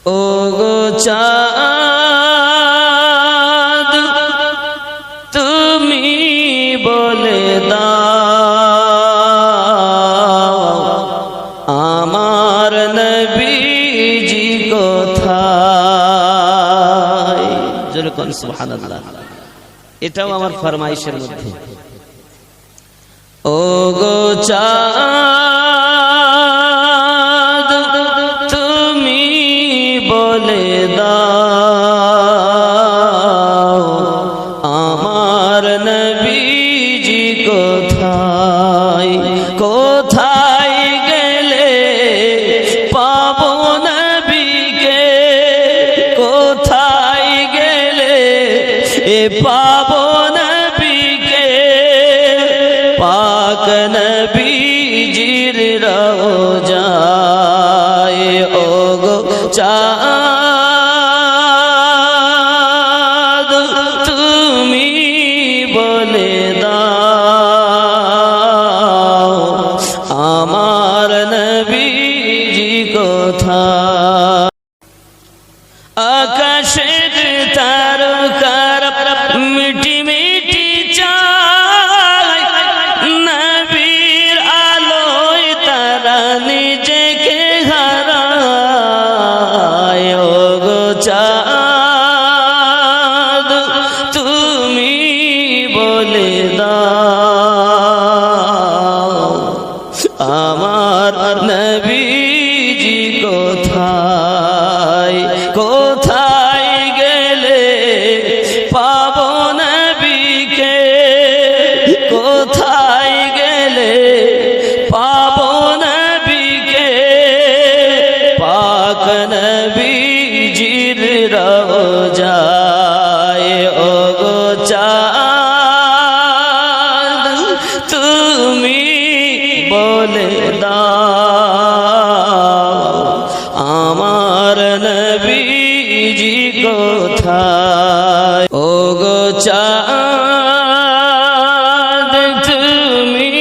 ও গো চাঁদ তুমি বলে দাও আমার নবীজি কোথায়। জোরে কোন সুবহানাল্লাহ। এটাও আমার ফরমাইশের মধ্যে। ও গো চাঁদ তুমি বলে দাও আমার নবীজি কোথায়। কোথায় গেলে পাবো নবীকে, কোথায় গেলে পাবো নবীকে, পাক নবীজির রওজায়। ও গো চাঁদ তুমি বলে দাও আমার নবীজি কোথায়। আকাশের তারকার মিটি মিটি চায় নবীর আলোয় তারা নিজেকে হারায়। ও গো চাঁদ তুমি বলে দাও আমার নবীজি কোথায়। কোথায় গেলে পাবো নবীকে, কোথায় গেলে পাবো নবীকে, পাক নবীজির রওজায়। ও গো চাঁদ তুমি বলে দাও আমার নবীজি কোথায়। ও গো চাঁদ তুমি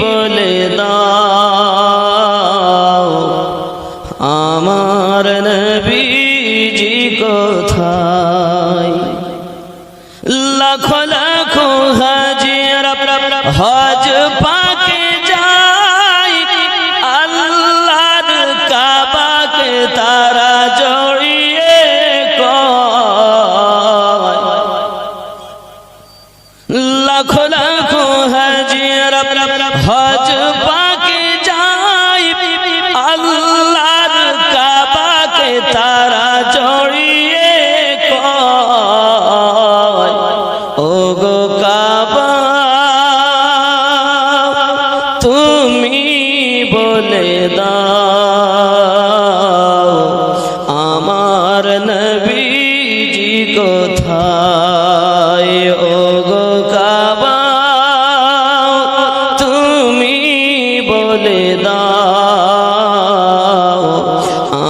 বলে দাও আমার নবীজি কোথায়। লাখো লাখো হাজিরা হজ পাকে যায় আল্লাহর কাবাকে তারা জড়িয়ে কয়। লাখো লাখো হাজিরা হজ পাকে যায় আল্লাহর কাবাকে তারা জড়িয়ে কয়। ও গো কাবা তুমি বলে দাও আমার নবীজি কোথায়। ও গো কাবা তুমি বলে দাও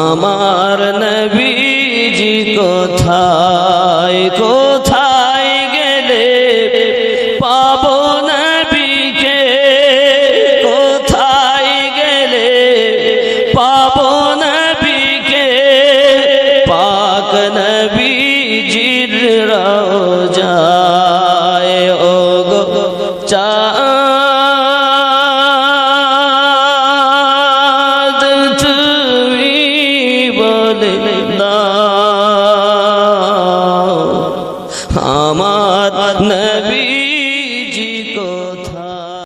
আমার নবীজি কোথায়। কোথায় গেলে পাবো নবীকে, কোথায় গেলে পাবো নবীকে, পাক নবীজির রওজায়। ও গো চাঁদ তুমি বলে দাও আমার নবী